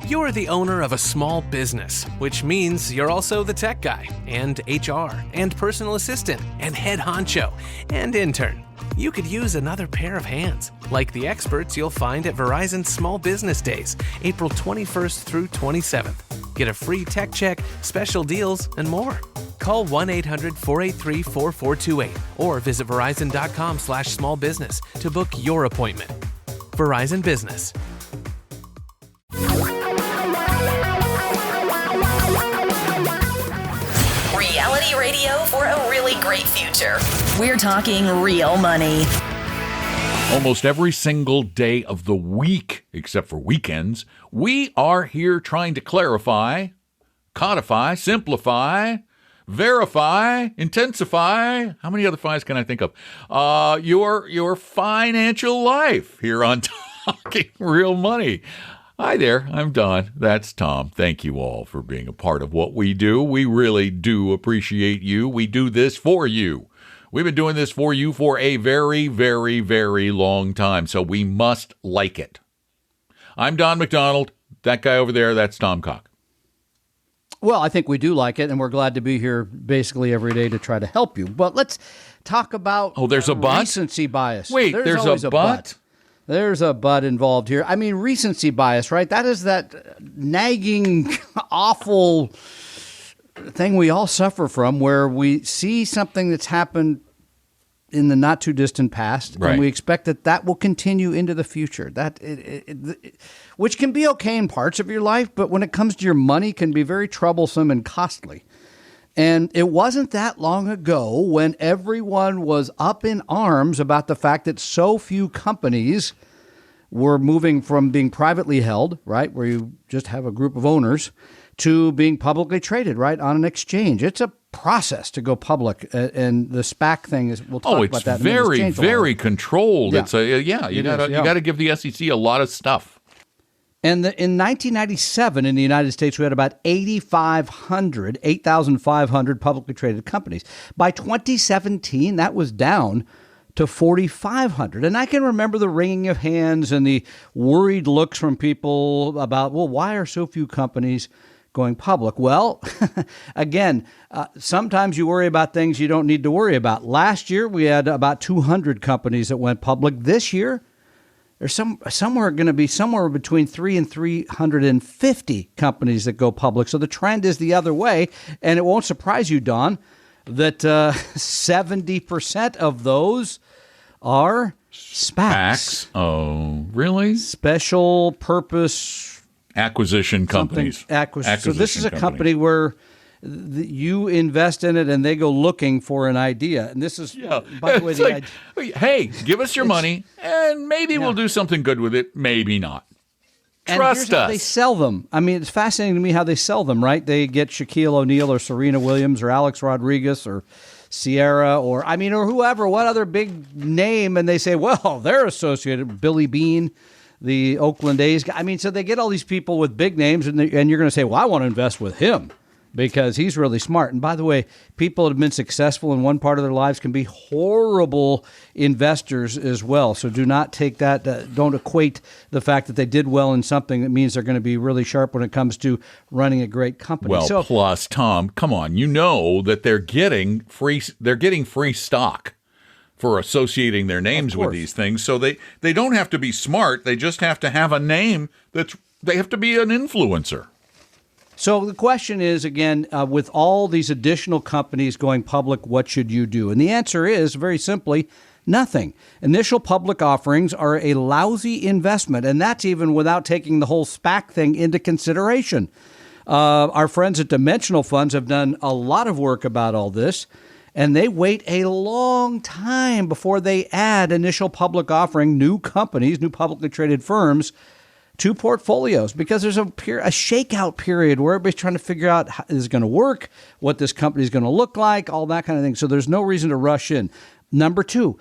You're the owner of a small business, which means you're also the tech guy, and HR, and personal assistant, and head honcho, and intern. You could use another pair of hands, like the experts you'll find at Verizon Small Business Days, April 21st through 27th. Get a free tech check, special deals, and more. Call 1-800-483-4428 or visit verizon.com/smallbusiness to book your appointment. Verizon Business. Reality radio for a really great future. We're talking real money. Almost every single day of the week, except for weekends, we are here trying to clarify, codify, simplify, verify, intensify. How many other fives can I think of? Your financial life here on Talking Real Money. Hi there, I'm Don. That's Tom. Thank you all for being a part of what we do. We really do appreciate you. We do this for you. We've been doing this for you for a very, very, very long time, so we must like it. I'm Don McDonald. That guy over there, that's Tom Cock. Well, I think we do like it, and we're glad to be here basically every day to try to help you. But let's talk about there's a but? Recency bias. Wait, there's a but? There's a but involved here. I mean, recency bias, right? That is that nagging, awful thing we all suffer from where we see something that's happened in the not too distant past, right, and we expect that will continue into the future. Which can be okay in parts of your life, but when it comes to your money, can be very troublesome and costly. And it wasn't that long ago when everyone was up in arms about the fact that so few companies were moving from being privately held, right, where you just have a group of owners, to being publicly traded, right, on an exchange. It's a process to go public, and the SPAC thing is. We'll talk about that. It's very, very controlled. Yeah. It's you got to give the SEC a lot of stuff. And in 1997, in the United States, we had about 8,500 publicly traded companies. By 2017, that was down to 4,500. And I can remember the wringing of hands and the worried looks from people about, well, why are so few companies going public? Well, again, sometimes you worry about things you don't need to worry about. Last year, we had about 200 companies that went public. This year, there's somewhere going to be somewhere between 3 and 350 companies that go public. So the trend is the other way. And it won't surprise you, Don, that 70% of those are SPACs. Oh, really? Special purpose acquisition companies. So this is a company where you invest in it and they go looking for an idea. And this is, by the way, hey, give us your money and maybe we'll do something good with it. Maybe not. Trust us. They sell them. I mean, it's fascinating to me how they sell them, right? They get Shaquille O'Neal or Serena Williams or Alex Rodriguez or Sierra or whoever, what other big name, and they say, well, they're associated with Billy Beane, the Oakland A's guy. I mean, so they get all these people with big names, and you're going to say, well, I want to invest with him because he's really smart. And by the way, people that have been successful in one part of their lives can be horrible investors as well. So do not take that, don't equate the fact that they did well in something that means they're going to be really sharp when it comes to running a great company. Well, plus, Tom, come on, you know that they're getting free stock for associating their names with these things. So they don't have to be smart. They just have to have a name they have to be an influencer. So the question is, again, with all these additional companies going public, what should you do? And the answer is, very simply, nothing. Initial public offerings are a lousy investment, and that's even without taking the whole SPAC thing into consideration. Our friends at Dimensional Funds have done a lot of work about all this, and they wait a long time before they add initial public offering, new companies, new publicly traded firms, to portfolios, because there's a shakeout period where everybody's trying to figure out how this is going to work, what this company is going to look like, all that kind of thing. So there's no reason to rush in. Number two,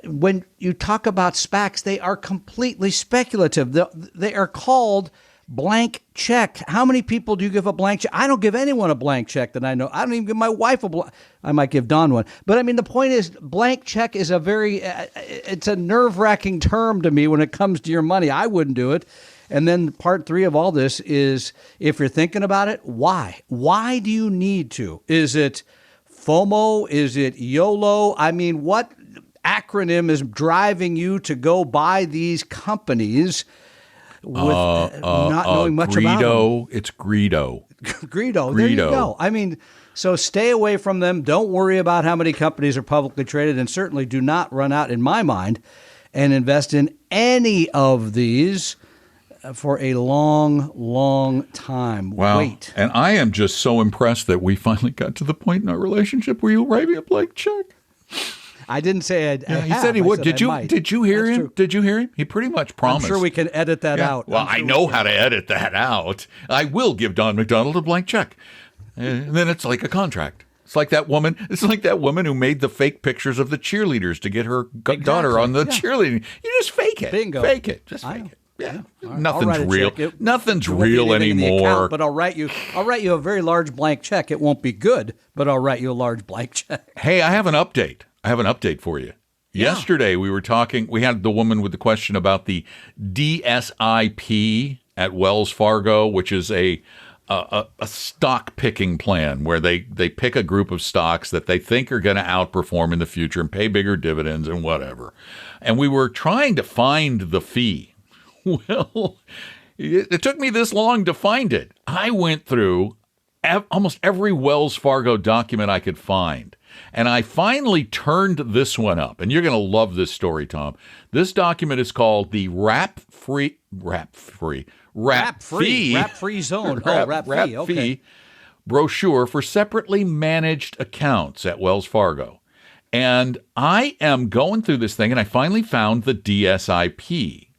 when you talk about SPACs, they are completely speculative. They are called blank check. How many people do you give a blank check? I don't give anyone a blank check that I know. I don't even give my wife a blank. I might give Don one. But I mean, the point is, blank check is it's a nerve-wracking term to me when it comes to your money. I wouldn't do it. And then part 3 of all this is, if you're thinking about it, why? Why do you need to? Is it FOMO? Is it YOLO? I mean, what acronym is driving you to go buy these companies with not knowing much about them? It's Greedo. Greedo. There you go. I mean, so stay away from them. Don't worry about how many companies are publicly traded, and certainly do not run out, in my mind, and invest in any of these for a long, long time. Wow. Wait. And I am just so impressed that we finally got to the point in our relationship where you'll write me a blank check. I didn't say I'd. He said he would. Did you hear him? True. Did you hear him? He pretty much promised. I'm sure we can edit that out. Well, I know how to edit that out. I will give Don McDonald a blank check. And then it's like a contract. It's like that woman. It's like that woman who made the fake pictures of the cheerleaders to get her daughter on the cheerleading. You just fake it. Bingo. Fake it. Just fake it. Yeah. Right. Nothing's real. Nothing's real anymore. Account, but I'll write you a very large blank check. It won't be good, but I'll write you a large blank check. Hey, I have an update for you. Yeah. Yesterday we had the woman with the question about the DSIP at Wells Fargo, which is a stock picking plan where they pick a group of stocks that they think are going to outperform in the future and pay bigger dividends and whatever. And we were trying to find the fee. Well, it took me this long to find it. I went through almost every Wells Fargo document I could find. And I finally turned this one up. And you're going to love this story, Tom. This document is called the Wrap Free Zone. Fee brochure for separately managed accounts at Wells Fargo. And I am going through this thing, and I finally found the DSIP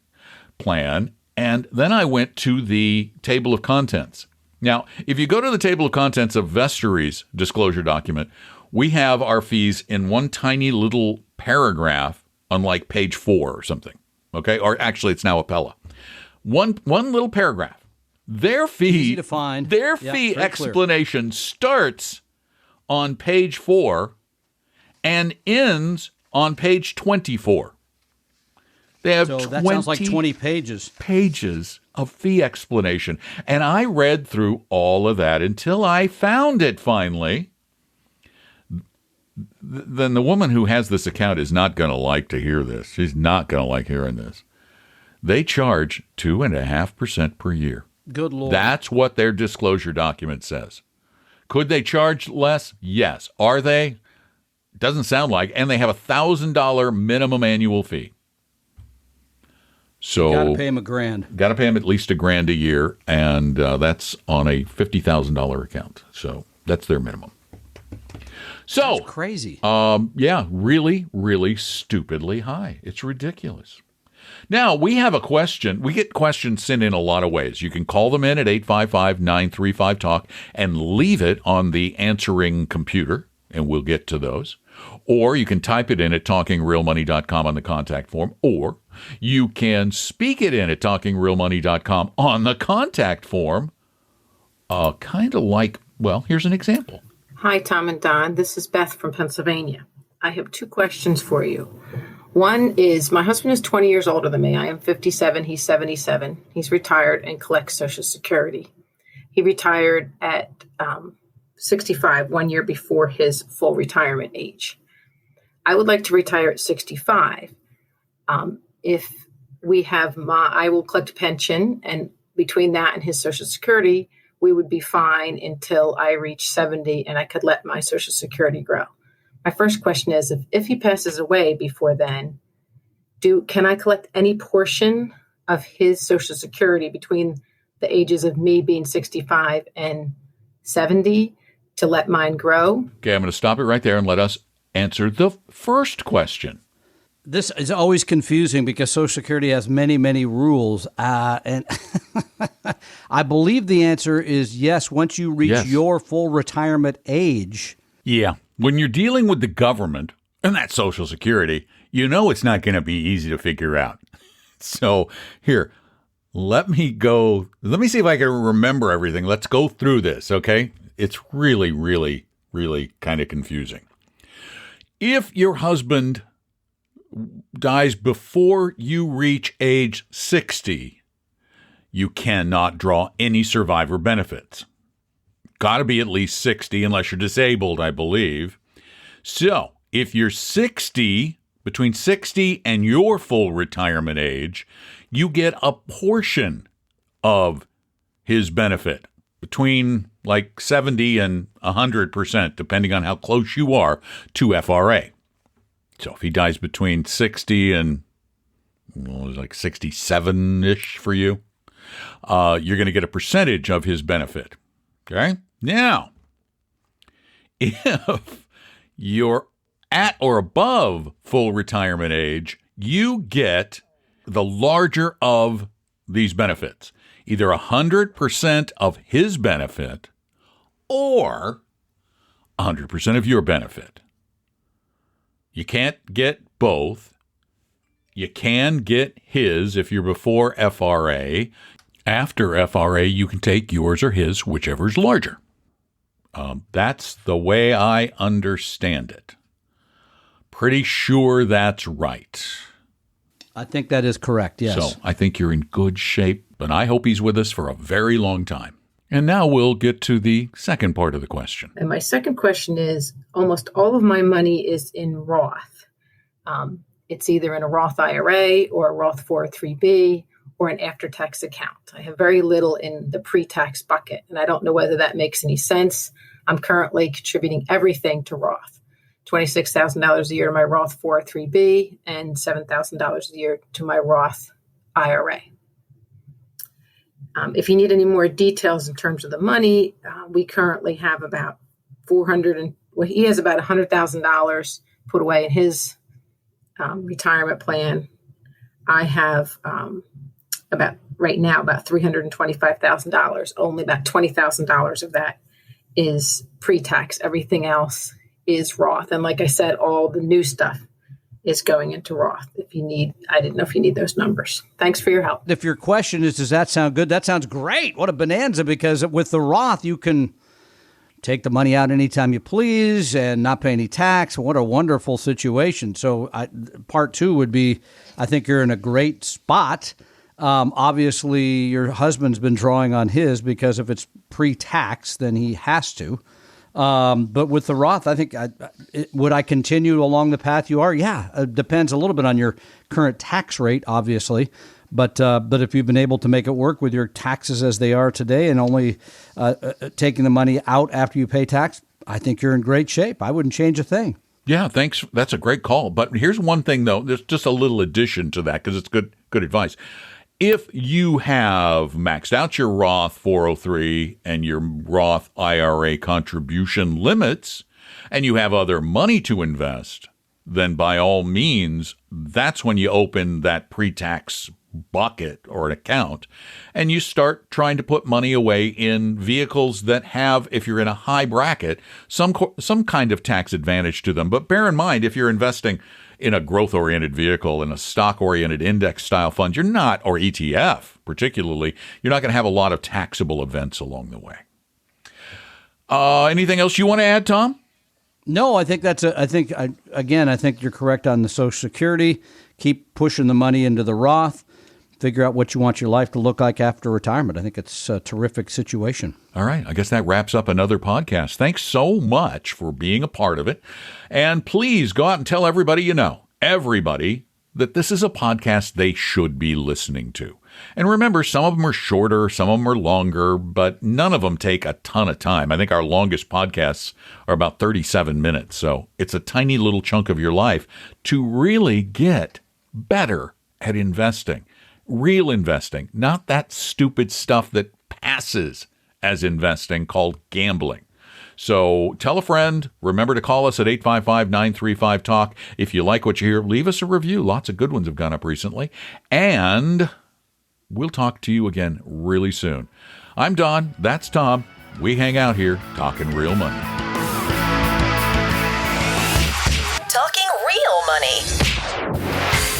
plan. And then I went to the table of contents. Now, if you go to the table of contents of Vestory's disclosure document, we have our fees in one tiny little paragraph on like page 4 or something. Okay. Or actually, it's now Appella. One little paragraph. Their fee, easy to find. Their fee explanation starts on page 4 and ends on page 24. They have that sounds like 20 pages. Pages of fee explanation. And I read through all of that until I found it finally. Then the woman who has this account is not going to like to hear this. She's not going to like hearing this. They charge 2.5% per year. Good Lord. That's what their disclosure document says. Could they charge less? Yes. Are they? Doesn't sound like. And they have a $1,000 minimum annual fee. So got to pay them $1,000. Got to pay them at least $1,000 a year, and that's on a $50,000 account. So that's their minimum. So that's crazy. Yeah, really, really stupidly high. It's ridiculous. Now, we have a question. We get questions sent in a lot of ways. You can call them in at 855-935-TALK and leave it on the answering computer, and we'll get to those. Or you can type it in at talkingrealmoney.com on the contact form, or you can speak it in at talkingrealmoney.com on the contact form. Kind of like, well, here's an example. Hi, Tom and Don. This is Beth from Pennsylvania. I have 2 questions for you. One is, my husband is 20 years older than me. I am 57. He's 77. He's retired and collects Social Security. He retired at 65, 1 year before his full retirement age. I would like to retire at 65. If we have I will collect a pension, and between that and his Social Security, we would be fine until I reach 70 and I could let my Social Security grow. My first question is, if he passes away before then, can I collect any portion of his Social Security between the ages of me being 65 and 70 to let mine grow? Okay, I'm going to stop it right there and let us answer the first question. This is always confusing because Social Security has many, many rules. And I believe the answer is yes, once you reach your full retirement age. Yeah. When you're dealing with the government and that Social Security, you know it's not going to be easy to figure out. So here, let me see if I can remember everything. Let's go through this, okay? It's really, really, really kind of confusing. If your husband dies before you reach age 60, you cannot draw any survivor benefits. Got to be at least 60 unless you're disabled, I believe. So if you're 60, between 60 and your full retirement age, you get a portion of his benefit between like 70 and 100%, depending on how close you are to FRA. So if he dies between 60 and like 67-ish for you, you're going to get a percentage of his benefit. Okay? Now, if you're at or above full retirement age, you get the larger of these benefits, either 100% of his benefit or 100% of your benefit. You can't get both. You can get his if you're before FRA. After FRA, you can take yours or his, whichever is larger. That's the way I understand it. Pretty sure that's right. I think that is correct, yes. So I think you're in good shape, and I hope he's with us for a very long time. And now we'll get to the second part of the question. And my second question is, almost all of my money is in Roth. It's either in a Roth IRA or a Roth 403B or an after-tax account. I have very little in the pre-tax bucket, and I don't know whether that makes any sense. I'm currently contributing everything to Roth. $26,000 a year to my Roth 403B and $7,000 a year to my Roth IRA. If you need any more details in terms of the money, we currently have about he has about $100,000 put away in his retirement plan. I have right now about $325,000. Only about $20,000 of that is pre-tax. Everything else is Roth. And like I said, all the new stuff is going into Roth. I didn't know if you need those numbers. Thanks for your help. If your question is, does that sound good? That sounds great. What a bonanza, because with the Roth, you can take the money out anytime you please and not pay any tax. What a wonderful situation. So part two would be, I think you're in a great spot. Obviously, your husband's been drawing on his because if it's pre-tax, then he has to. But with the Roth, I think, would I continue along the path you are? Yeah, it depends a little bit on your current tax rate, obviously. But if you've been able to make it work with your taxes as they are today and only taking the money out after you pay tax, I think you're in great shape. I wouldn't change a thing. Yeah, thanks. That's a great call. But here's one thing, though. There's just a little addition to that because it's good advice. If you have maxed out your Roth 403 and your Roth IRA contribution limits, and you have other money to invest, then by all means, that's when you open that pre-tax bucket or an account, and you start trying to put money away in vehicles that have, if you're in a high bracket, some kind of tax advantage to them. But bear in mind, if you're investing in a growth-oriented vehicle, in a stock-oriented index-style fund, you're not, or ETF particularly, you're not going to have a lot of taxable events along the way. Anything else you want to add, Tom? No, I think I think you're correct on the Social Security. Keep pushing the money into the Roth. Figure out what you want your life to look like after retirement. I think it's a terrific situation. All right. I guess that wraps up another podcast. Thanks so much for being a part of it. And please go out and tell everybody you know, that this is a podcast they should be listening to. And remember, some of them are shorter, some of them are longer, but none of them take a ton of time. I think our longest podcasts are about 37 minutes. So it's a tiny little chunk of your life to really get better at investing. Real investing, not that stupid stuff that passes as investing called gambling. So tell a friend. Remember to call us at 855-935-TALK. If you like what you hear, leave us a review. Lots of good ones have gone up recently. And we'll talk to you again really soon. I'm Don. That's Tom. We hang out here talking real money. Talking real money.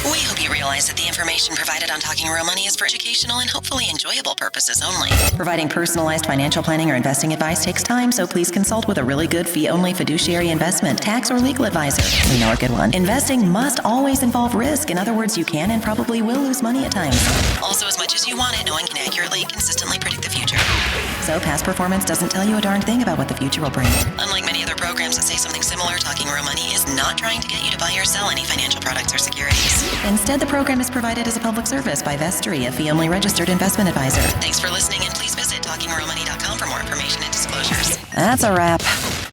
We hope you realize that the information provided on Talking Real Money is for educational and hopefully enjoyable purposes only. Providing personalized financial planning or investing advice takes time, so please consult with a really good fee-only fiduciary investment, tax, or legal advisor. We know a good one. Investing must always involve risk. In other words, you can and probably will lose money at times. Also, as much as you want it, no one can accurately and consistently predict the future. So past performance doesn't tell you a darn thing about what the future will bring. Unlike many other programs that say something similar, Talking Real Money is not trying to get you to buy or sell any financial products or securities. Instead, the program is provided as a public service by Vestry, a fee-only registered investment advisor. Thanks for listening, and please visit TalkingRealMoney.com for more information and disclosures. That's a wrap.